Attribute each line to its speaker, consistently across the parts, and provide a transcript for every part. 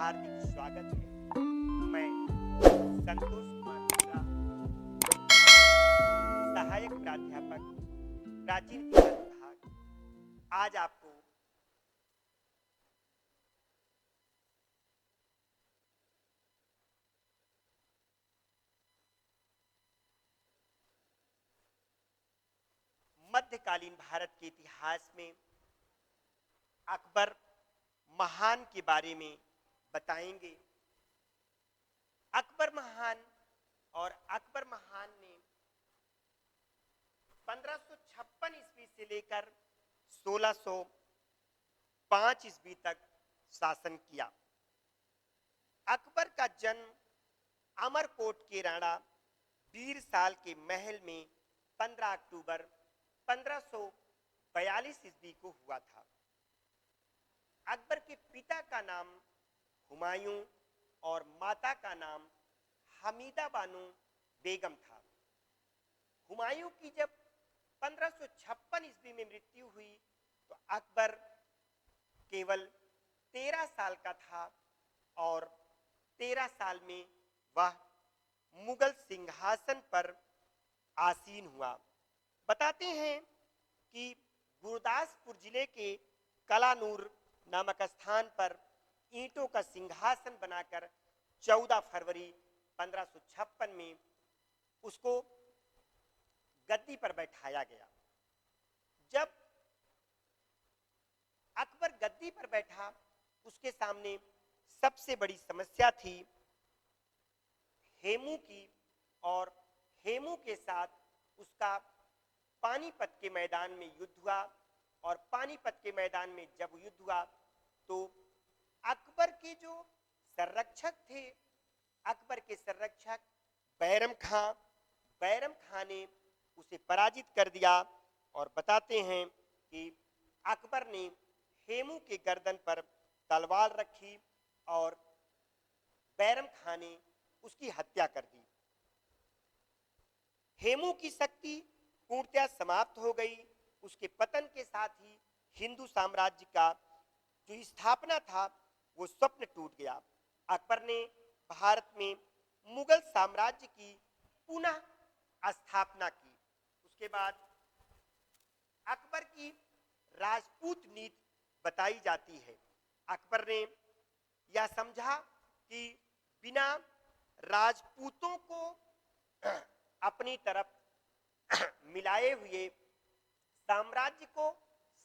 Speaker 1: हार्दिक स्वागत है। मैं संतोष कुमार मिश्रा, सहायक प्राध्यापक, प्राचीन इतिहास विभाग, आज आपको मध्यकालीन भारत के इतिहास में अकबर महान के बारे में बताएंगे। अकबर महान ने 1556 ईस्वी से लेकर 1605 ईस्वी तक शासन किया। अकबर का जन्म अमरकोट के राणा बीरसाल के महल में 15 अक्टूबर 1542 ईस्वी को हुआ था। अकबर के पिता का नाम हुमायूं और माता का नाम हमीदा बानो बेगम था। हुमायूं की जब 1556 ईस्वी में मृत्यु हुई तो अकबर केवल 13 साल का था और 13 साल में वह मुगल सिंहासन पर आसीन हुआ। बताते हैं कि गुरदासपुर जिले के कलानूर नामक स्थान पर ईंटों का सिंहासन बनाकर 14 फरवरी 1556 में उसको गद्दी पर बैठाया गया। जब अकबर गद्दी पर बैठा, उसके सामने सबसे बड़ी समस्या थी हेमू की, और हेमू के साथ उसका पानीपत के मैदान में युद्ध हुआ। और पानीपत के मैदान में जब युद्ध हुआ तो अकबर के जो संरक्षक थे, अकबर के संरक्षक बैरम खां ने उसे पराजित कर दिया। और बताते हैं कि अकबर ने हेमू के गर्दन पर तलवार रखी और बैरम खां ने उसकी हत्या कर दी। हेमू की शक्ति पूर्णतः समाप्त हो गई। उसके पतन के साथ ही हिंदू साम्राज्य का जो स्थापना था वो स्वप्न टूट गया। अकबर ने भारत में मुगल साम्राज्य की पुनः स्थापना की। उसके बाद अकबर की राजपूत नीति बताई जाती है। अकबर ने यह समझा कि बिना राजपूतों को अपनी तरफ मिलाए हुए साम्राज्य को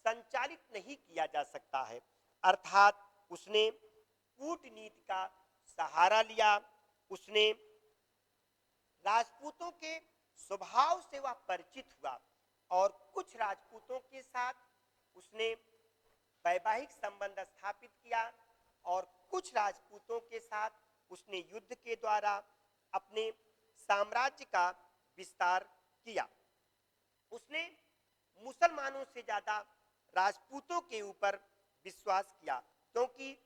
Speaker 1: संचालित नहीं किया जा सकता है। अर्थात उसने कूटनीति का सहारा लिया। उसने राजपूतों के स्वभाव से वह परिचित हुआ और कुछ राजपूतों के साथ उसने वैवाहिक संबंध स्थापित किया और कुछ राजपूतों के साथ उसने युद्ध के द्वारा अपने साम्राज्य का विस्तार किया। उसने मुसलमानों से ज्यादा राजपूतों के ऊपर विश्वास किया, क्योंकि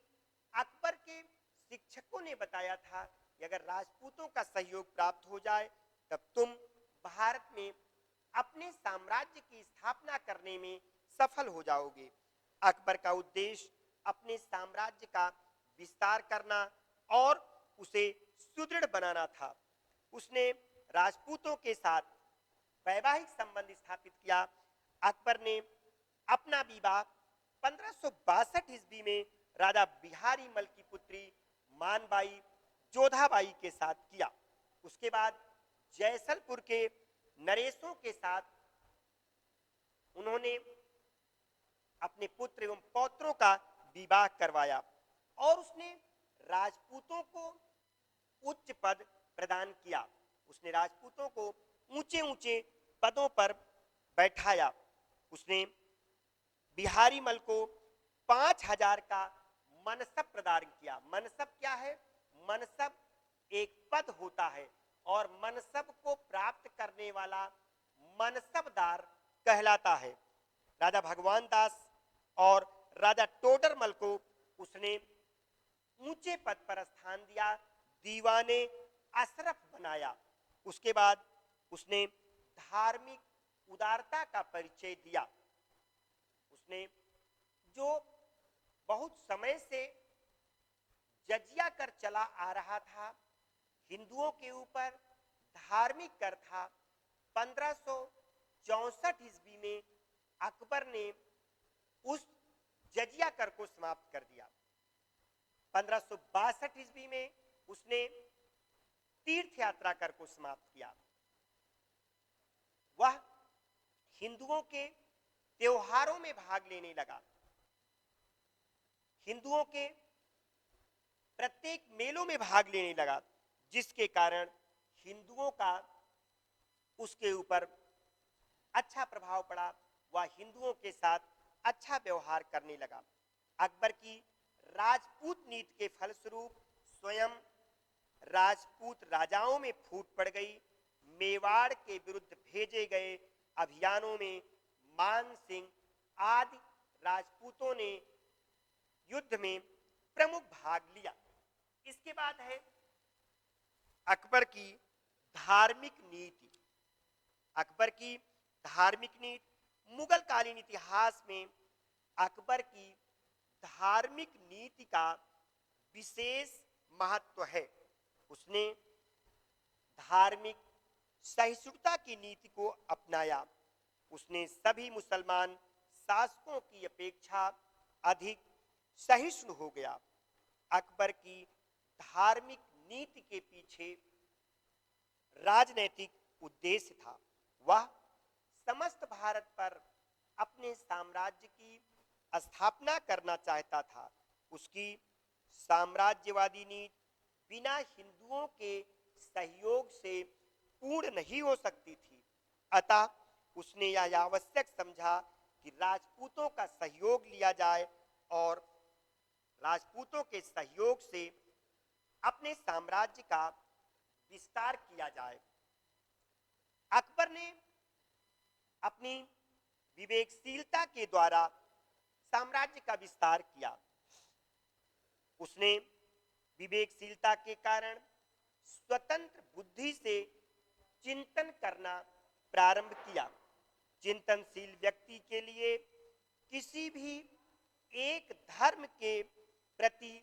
Speaker 1: अकबर के शिक्षकों ने बताया था कि अगर राजपूतों का सहयोग प्राप्त हो जाए तब तुम भारत में अपने साम्राज्य की स्थापना करने में सफल हो जाओगे। अकबर का उद्देश्य अपने साम्राज्य का विस्तार करना और उसे सुदृढ़ बनाना था। उसने राजपूतों के साथ वैवाहिक संबंध स्थापित किया। अकबर ने अपना विवाह 1562 ईस्वी में राजा बिहारी मल की पुत्री मानबाई जोधाबाई के साथ किया। उसके बाद जैसलपुर के नरेशों के साथ उन्होंने अपने पुत्र एवं पौत्रों का विवाह करवाया और उसने राजपूतों को उच्च पद प्रदान किया। उसने राजपूतों को ऊंचे ऊंचे पदों पर बैठाया। उसने बिहारी मल को 5000 का मनसब प्रदान किया। मनसब क्या है? मनसब एक पद होता है और मनसब को प्राप्त करने वाला मनसबदार कहलाता है। राजा भगवान दास और राजा टोडरमल को उसने ऊंचे पद पर स्थान दिया, दीवाने अशरफ बनाया। उसके बाद उसने धार्मिक उदारता का परिचय दिया। उसने जो बहुत समय से जजिया कर चला आ रहा था, हिंदुओं के ऊपर धार्मिक कर था। 1564 ईस्वी में अकबर ने उस जजिया कर को समाप्त कर दिया। 1562 ईस्वी में उसने तीर्थ यात्रा कर को समाप्त किया। वह हिंदुओं के त्योहारों में भाग लेने लगा, हिंदुओं के प्रत्येक मेलों में भाग लेने लगा, जिसके कारण हिंदुओं का उसके ऊपर अच्छा प्रभाव पड़ा। वह हिंदुओं के साथ अच्छा व्यवहार करने लगा। अकबर की राजपूत नीति के फलस्वरूप स्वयं राजपूत राजाओं में फूट पड़ गई। मेवाड़ के विरुद्ध भेजे गए अभियानों में मान सिंह आदि राजपूतों ने युद्ध में प्रमुख भाग लिया। इसके बाद है अकबर की धार्मिक नीति। अकबर की धार्मिक नीति मुगल कालीन इतिहास में अकबर की धार्मिक नीति का विशेष महत्व है। उसने धार्मिक सहिष्णुता की नीति को अपनाया। उसने सभी मुसलमान शासकों की अपेक्षा अधिक सहिष्णु हो गया। अकबर की धार्मिक नीति के पीछे राजनैतिक उद्देश्य था। वह समस्त भारत पर अपने साम्राज्य की स्थापना करना चाहता था। उसकी साम्राज्यवादी नीति बिना हिंदुओं के सहयोग से पूर्ण नहीं हो सकती थी। अतः उसने यह आवश्यक समझा कि राजपूतों का सहयोग लिया जाए और राजपूतों के सहयोग से अपने साम्राज्य का विस्तार किया जाए। अकबर ने अपनी विवेकशीलता के द्वारा साम्राज्य का विस्तार किया। उसने विवेकशीलता के कारण स्वतंत्र बुद्धि से चिंतन करना प्रारंभ किया। चिंतनशील व्यक्ति के लिए किसी भी एक धर्म के प्रति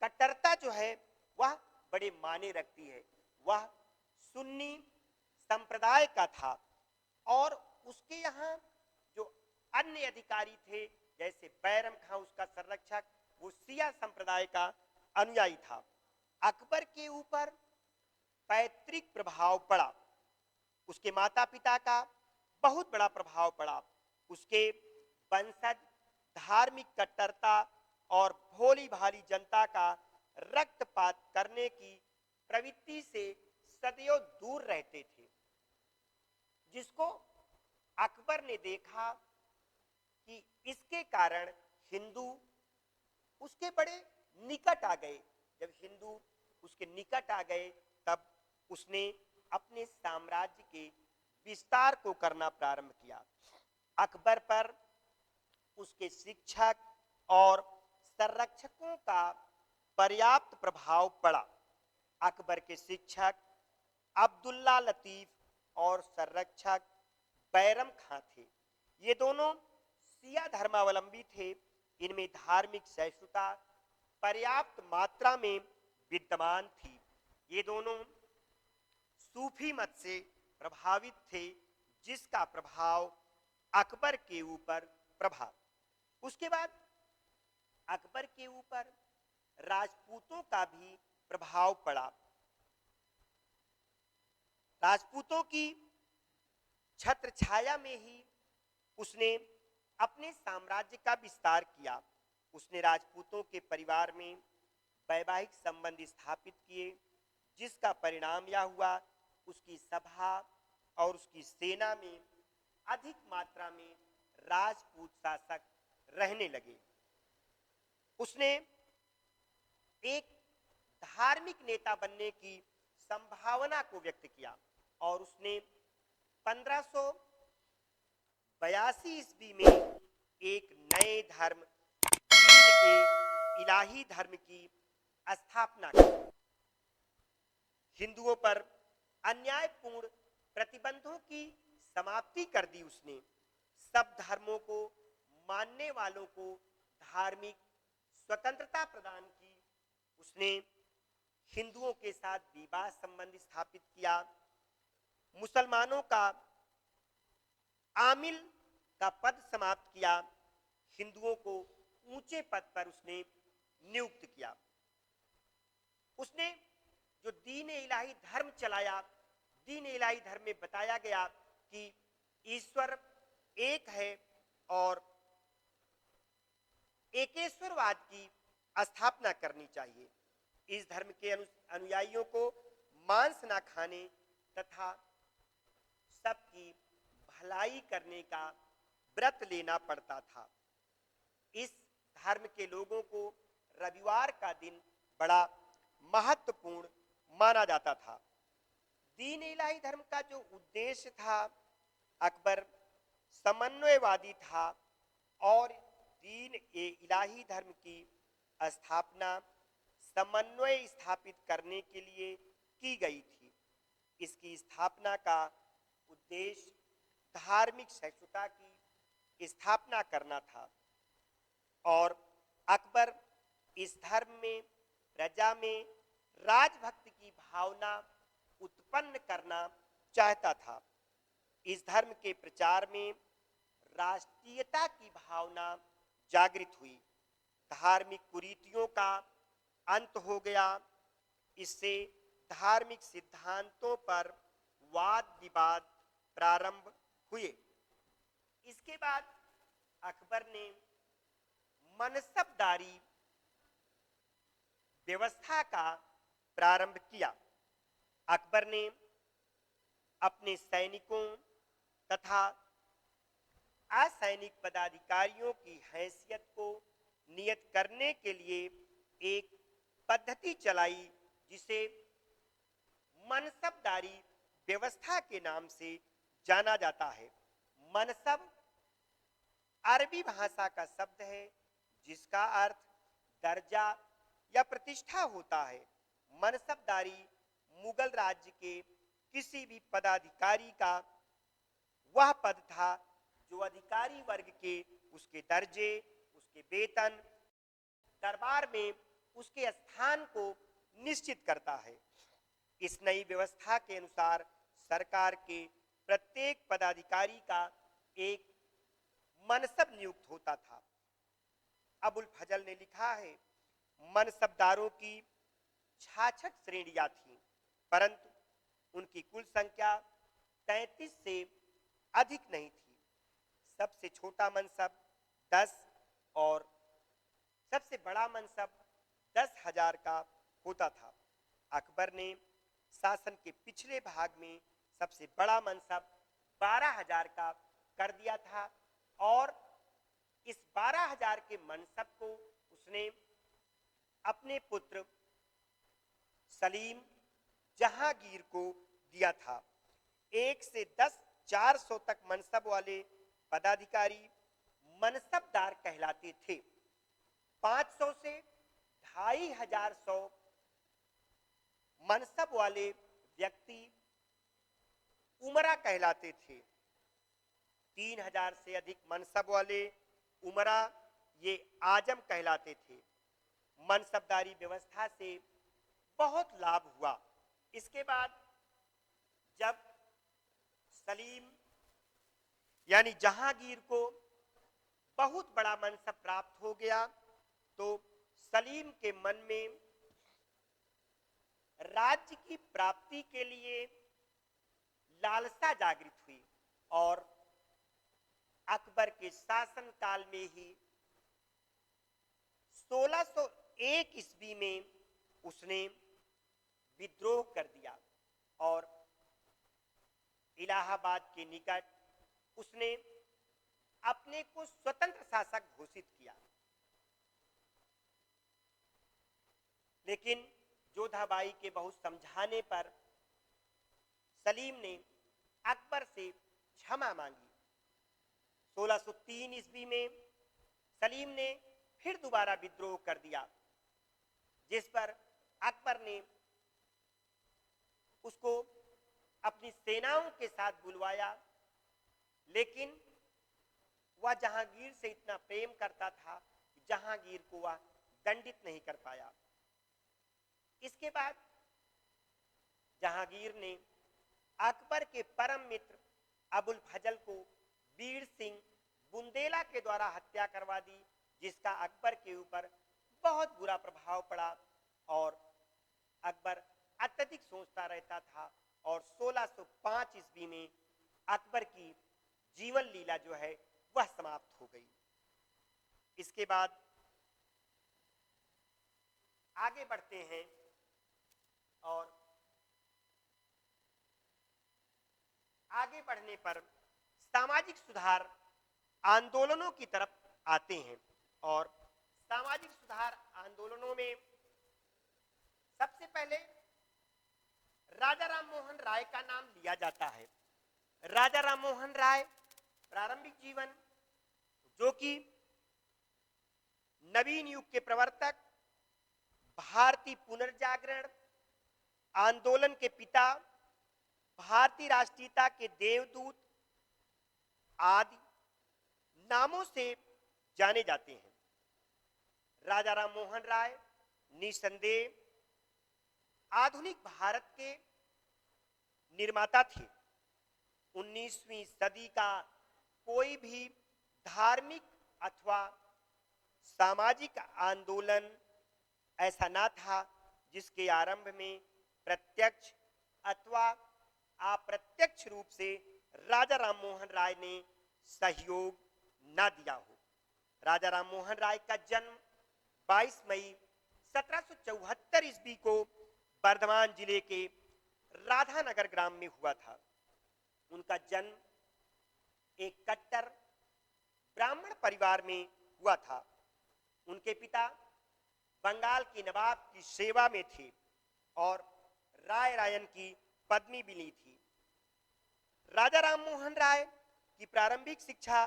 Speaker 1: कट्टरता जो है वह बड़े मायने रखती है। वह सुन्नी संप्रदाय का था और उसके यहाँ जो अन्य अधिकारी थे जैसे बैरम खां उसका संरक्षक, वो शिया संप्रदाय का अनुयायी था। अकबर के ऊपर पैतृक प्रभाव पड़ा, उसके माता पिता का बहुत बड़ा प्रभाव पड़ा। उसके वंशज धार्मिक कट्टरता और भोली भाली जनता का रक्तपात करने की प्रवृत्ति से सदैव दूर रहते थे, जिसको अकबर ने देखा कि इसके कारण हिंदू उसके बड़े निकट आ गए। जब हिंदू उसके निकट आ गए तब उसने अपने साम्राज्य के विस्तार को करना प्रारंभ किया। अकबर पर उसके शिक्षक और संरक्षकों का पर्याप्त प्रभाव पड़ा। अकबर के शिक्षक अब्दुल्ला लतीफ और संरक्षक बैरम खां थे। ये दोनों शिया धर्मावलंबी थे। इनमें धार्मिक सहिष्णुता पर्याप्त मात्रा में विद्यमान थी। ये दोनों सूफी मत से प्रभावित थे, जिसका प्रभाव अकबर के ऊपर प्रभाव। उसके बाद अकबर के ऊपर राजपूतों का भी प्रभाव पड़ा। राजपूतों की छत्र छाया में ही उसने अपने साम्राज्य का विस्तार किया। उसने राजपूतों के परिवार में वैवाहिक संबंध स्थापित किए, जिसका परिणाम यह हुआ उसकी सभा और उसकी सेना में अधिक मात्रा में राजपूत शासक रहने लगे। उसने एक धार्मिक नेता बनने की संभावना को व्यक्त किया और उसने 1582 ईस्वी में एक नए धर्म चीन के इलाही धर्म की स्थापना की। हिंदुओं पर अन्यायपूर्ण प्रतिबंधों की समाप्ति कर दी। उसने सब धर्मों को मानने वालों को धार्मिक स्वतंत्रता प्रदान की, उसने हिंदुओं के साथ विवाह संबंध स्थापित किया, मुसलमानों का आमिल का पद समाप्त किया, हिंदुओं को ऊंचे पद पर उसने नियुक्त किया। उसने जो दीन इलाही धर्म चलाया, दीन इलाही धर्म में बताया गया कि ईश्वर एक है और एकेश्वरवाद की स्थापना करनी चाहिए। इस धर्म के अनुयायियों को मांस ना खाने तथा सबकी भलाई करने का व्रत लेना पड़ता था। इस धर्म के लोगों को रविवार का दिन बड़ा महत्वपूर्ण माना जाता था। दीन इलाही धर्म का जो उद्देश्य था, अकबर समन्वयवादी था और दीन इलाही धर्म की स्थापना समन्वय स्थापित करने के लिए की गई थी। इसकी स्थापना का उद्देश्य धार्मिक सहिष्णुता की स्थापना करना था और अकबर इस धर्म में प्रजा में राजभक्ति की भावना उत्पन्न करना चाहता था। इस धर्म के प्रचार में राष्ट्रीयता की भावना जागृत हुई, धार्मिक कुरीतियों का अंत हो गया। इससे धार्मिक सिद्धांतों पर वाद विवाद प्रारंभ हुए। इसके बाद अकबर ने मनसबदारी व्यवस्था का प्रारंभ किया। अकबर ने अपने सैनिकों तथा असैनिक पदाधिकारियों की हैसियत को नियत करने के लिए एक पद्धति चलाई जिसे मनसबदारी व्यवस्था के नाम से जाना जाता है। मनसब अरबी भाषा का शब्द है जिसका अर्थ दर्जा या प्रतिष्ठा होता है। मनसबदारी मुगल राज्य के किसी भी पदाधिकारी का वह पद था जो अधिकारी वर्ग के उसके दर्जे, उसके वेतन, दरबार में उसके स्थान को निश्चित करता है। इस नई व्यवस्था के अनुसार सरकार के प्रत्येक पदाधिकारी का एक मनसब नियुक्त होता था। अबुल फजल ने लिखा है, मनसबदारों की 66 श्रेणियां थीं, परंतु उनकी कुल संख्या 33 से अधिक नहीं थी। सबसे छोटा मनसब 10 और सबसे बड़ा मनसब 10,000 का होता था। अकबर ने शासन के पिछले भाग में सबसे बड़ा मनसब 12,000 का कर दिया था और इस 12,000 के मनसब को उसने अपने पुत्र सलीम जहांगीर को दिया था। 1 से 10 400 तक मनसब वाले पदाधिकारी मनसबदार कहलाते थे। 500 से 2,500 मनसब वाले व्यक्ति उमरा कहलाते थे। 3,000 से अधिक मनसब वाले उमरा ये आजम कहलाते थे। मनसबदारी व्यवस्था से बहुत लाभ हुआ। इसके बाद जब सलीम यानी जहांगीर को बहुत बड़ा मनसब प्राप्त हो गया तो सलीम के मन में राज्य की प्राप्ति के लिए लालसा जागृत हुई और अकबर के शासन काल में ही 1601 ईस्वी में उसने विद्रोह कर दिया और इलाहाबाद के निकट उसने अपने को स्वतंत्र शासक घोषित किया। लेकिन जोधाबाई के बहुत समझाने पर सलीम ने अकबर से क्षमा मांगी। 1603 ईस्वी में सलीम ने फिर दोबारा विद्रोह कर दिया, जिस पर अकबर ने उसको अपनी सेनाओं के साथ बुलवाया, लेकिन वह जहांगीर से इतना प्रेम करता था कि जहांगीर को वह दंडित नहीं कर पाया। इसके बाद जहांगीर ने अकबर के परम मित्र अबुल फजल को वीर सिंह बुंदेला के द्वारा हत्या करवा दी, जिसका अकबर के ऊपर बहुत बुरा प्रभाव पड़ा और अकबर अत्यधिक सोचता रहता था और 1605 ईस्वी में अकबर की जीवन लीला जो है वह समाप्त हो गई। इसके बाद आगे बढ़ते हैं और आगे बढ़ने पर सामाजिक सुधार आंदोलनों की तरफ आते हैं और सामाजिक सुधार आंदोलनों में सबसे पहले राजा राम मोहन राय का नाम लिया जाता है। राजा राम मोहन राय प्रारंभिक जीवन, जो कि नवीन युग के प्रवर्तक, भारतीय पुनर्जागरण आंदोलन के पिता, भारतीय राष्ट्रीयता के देवदूत आदि नामों से जाने जाते हैं। राजा राम मोहन राय निसंदेह आधुनिक भारत के निर्माता थे। 19वीं सदी का कोई भी धार्मिक अथवा सामाजिक आंदोलन ऐसा ना था जिसके आरंभ में प्रत्यक्ष अथवा अप्रत्यक्ष रूप से राजा राम मोहन राय ने सहयोग न दिया हो। राजा राम मोहन राय का जन्म 22 मई 1774 ईस्वी को बर्धमान जिले के राधानगर ग्राम में हुआ था। उनका जन्म एक कट्टर ब्राह्मण परिवार में हुआ था। उनके पिता बंगाल के नवाब की सेवा में थे और राय रायन की पत्नी भी ली थी। राजा राम मोहन राय की प्रारंभिक शिक्षा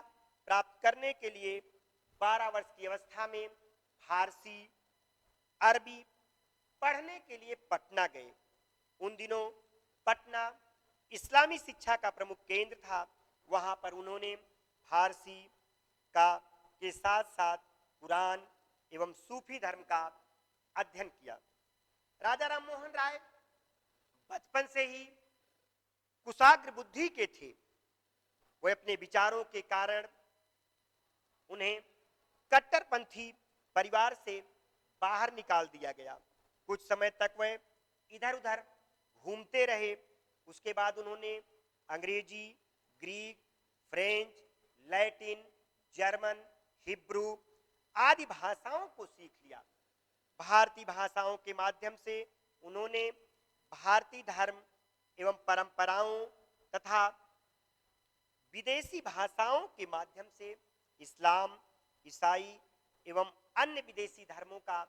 Speaker 1: प्राप्त करने के लिए 12 वर्ष की अवस्था में फारसी, अरबी पढ़ने के लिए पटना गए। उन दिनों पटना इस्लामी शिक्षा का प्रमुख केंद्र था। वहां पर उन्होंने फारसी का के साथ साथ कुरान एवं सूफी धर्म का अध्ययन किया। राजा राम मोहन राय बचपन से ही कुशाग्र बुद्धि के थे। वह अपने विचारों के कारण उन्हें कट्टरपंथी परिवार से बाहर निकाल दिया गया। कुछ समय तक वह इधर उधर घूमते रहे। उसके बाद उन्होंने अंग्रेजी, Greek, French, Latin, German, Hebrew आदि भाषाओं को सीख लिया। भारतीय भाषाओं के माध्यम से उन्होंने भारतीय धर्म एवं परंपराओं तथा विदेशी भाषाओं के माध्यम से इस्लाम, ईसाई एवं अन्य विदेशी धर्मों का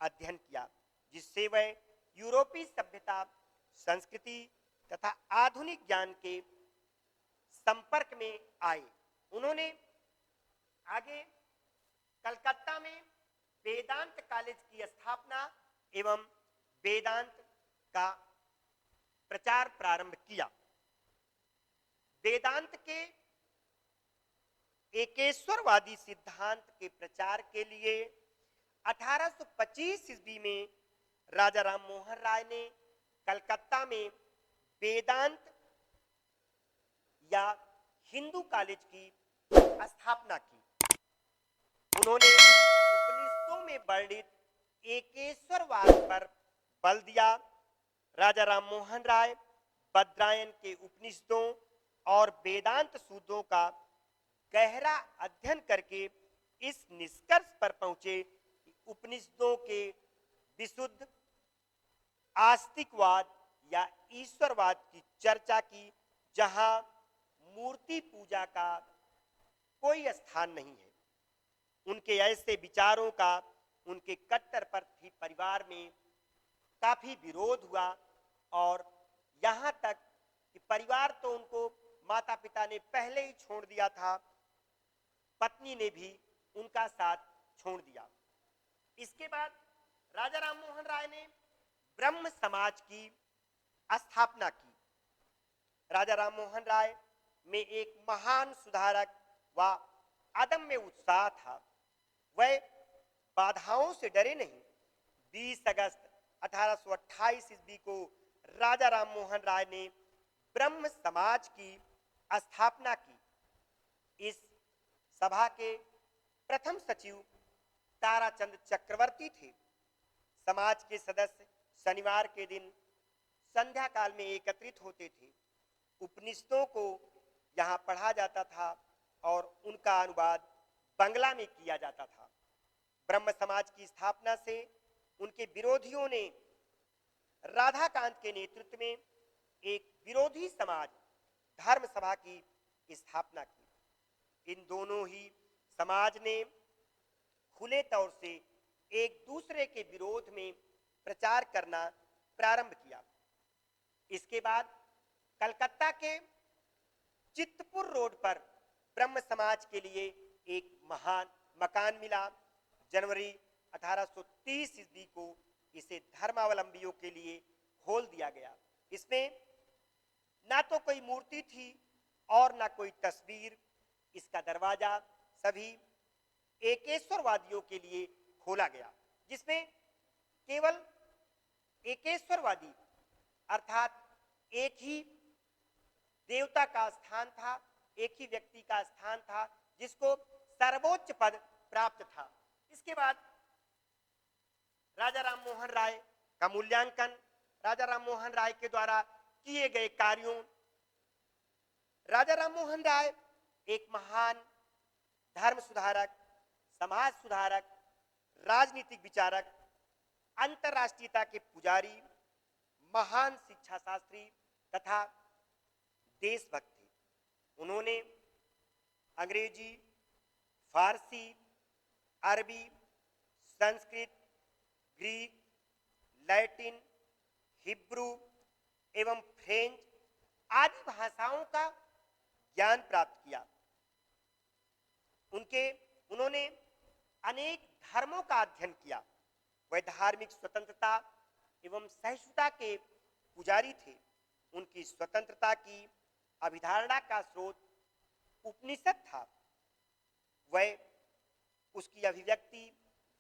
Speaker 1: अध्ययन किया, जिससे वह यूरोपीय सभ्यता, संस्कृति तथा आधुनिक ज्ञान के संपर्क में आए। उन्होंने आगे कलकत्ता में वेदांत कॉलेज की स्थापना एवं वेदांत का प्रचार प्रारंभ किया। वेदांत के एकेश्वरवादी सिद्धांत के प्रचार के लिए 1825 ईस्वी में राजा राम मोहन राय ने कलकत्ता में वेदांत या हिंदू कॉलेज की स्थापना की। उन्होंने उपनिषदों में वर्णित एकेश्वरवाद पर बल दिया। राजा राम मोहन राय बद्रायन के उपनिषदों और वेदांत सूत्रों का गहरा अध्ययन करके इस निष्कर्ष पर पहुंचे कि उपनिषदों के विशुद्ध आस्तिकवाद या ईश्वरवाद की चर्चा की, जहां मूर्ति पूजा का कोई स्थान नहीं है। उनके ऐसे विचारों का उनके कट्टरपंथी परिवार में काफी विरोध हुआ और यहां तक कि परिवार तो उनको माता पिता ने पहले ही छोड़ दिया था, पत्नी ने भी उनका साथ छोड़ दिया। इसके बाद राजा राम मोहन राय ने ब्रह्म समाज की स्थापना की। राजा राम मोहन राय में एक महान सुधारक व अदम्य उत्साह था। वह बाधाओं से डरे नहीं। 20 अगस्त 1828 ईस्वी को राजा राम मोहन राय ने ब्रह्म समाज की स्थापना की। इस सभा के प्रथम सचिव ताराचंद चक्रवर्ती थे। समाज के सदस्य शनिवार के दिन संध्या काल में एकत्रित होते थे। उपनिषदों को यहाँ पढ़ा जाता था और उनका अनुवाद बंगला में किया जाता था। ब्रह्म समाज की स्थापना से उनके विरोधियों ने राधाकांत के नेतृत्व में एक विरोधी समाज धर्म सभा की स्थापना की। इन दोनों ही समाज ने खुले तौर से एक दूसरे के विरोध में प्रचार करना प्रारंभ किया। इसके बाद कलकत्ता के चित्तपुर रोड पर ब्रह्म समाज के लिए एक महान मकान मिला। जनवरी 1830 ईस्वी को इसे धर्मावलंबियों के लिए खोल दिया गया। इसमें ना तो कोई मूर्ति थी और ना कोई तस्वीर। इसका दरवाजा सभी एकेश्वरवादियों के लिए खोला गया, जिसमें केवल एकेश्वरवादी अर्थात एक ही देवता का स्थान था, एक ही व्यक्ति का स्थान था जिसको सर्वोच्च पद प्राप्त था। इसके बाद राजा राम मोहन राय का मूल्यांकन, राजा राम मोहन राय के द्वारा किए गए कार्यों। राजा राम मोहन राय एक महान धर्म सुधारक, समाज सुधारक, राजनीतिक विचारक, अंतर्राष्ट्रीयता के पुजारी, महान शिक्षा शास्त्री तथा देशभक्त थे। उन्होंने अंग्रेजी, फारसी, अरबी, संस्कृत, ग्रीक, लैटिन, हिब्रू एवं फ्रेंच आदि भाषाओं का ज्ञान प्राप्त किया। उन्होंने अनेक धर्मों का अध्ययन किया। वह धार्मिक स्वतंत्रता एवं सहिष्णुता के पुजारी थे। उनकी स्वतंत्रता की अभिधारणा का स्रोत उपनिषद था। वह उसकी अभिव्यक्ति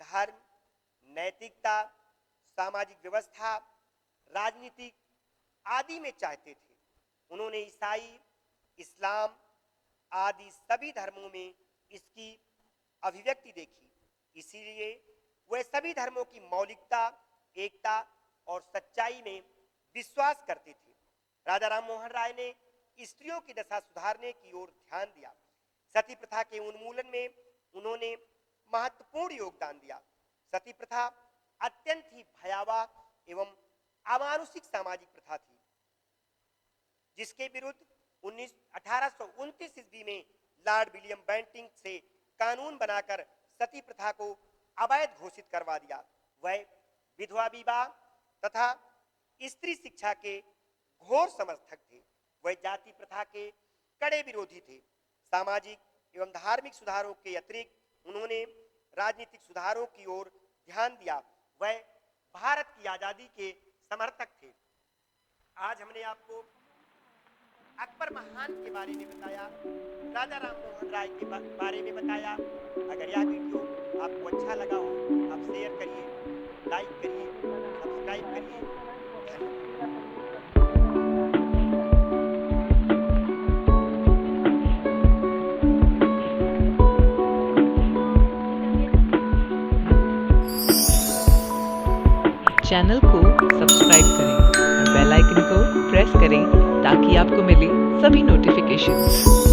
Speaker 1: धर्म, नैतिकता, सामाजिक व्यवस्था, राजनीतिक आदि में चाहते थे। उन्होंने ईसाई, इस्लाम आदि सभी धर्मों में इसकी अभिव्यक्ति देखी। इसीलिए वह सभी धर्मों की मौलिकता, एकता और सच्चाई में विश्वास करते थे। राजा राम मोहन राय ने स्त्रियों की दशा सुधारने की ओर ध्यान दिया। सती प्रथा के उन्मूलन में उन्होंने महत्वपूर्ण योगदान दिया। सती प्रथा अत्यंत ही भयावह एवं अमानुषिक सामाजिक प्रथा थी, जिसके विरुद्ध 1829 ईस्वी में लॉर्ड विलियम बेंटिंक से कानून बनाकर सती प्रथा को अवैध घोषित करवा दिया। वह विधवा विवाह तथा स्त्री शिक्षा के घोर समर्थक थे। वह जाति प्रथा के कड़े विरोधी थे। सामाजिक एवं धार्मिक सुधारों के अतिरिक्त उन्होंने राजनीतिक सुधारों की ओर ध्यान दिया। वह भारत की आजादी के समर्थक थे। आज हमने आपको अकबर महान के बारे में बताया, राजा राम मोहन राय के बारे में बताया। अगर यह वीडियो आपको अच्छा लगा हो, आप शेयर करिए, लाइक करिए, सब्सक्राइब करिए।
Speaker 2: चैनल को सब्सक्राइब करें और बेल आइकन को प्रेस करें ताकि आपको मिले सभी नोटिफिकेशंस।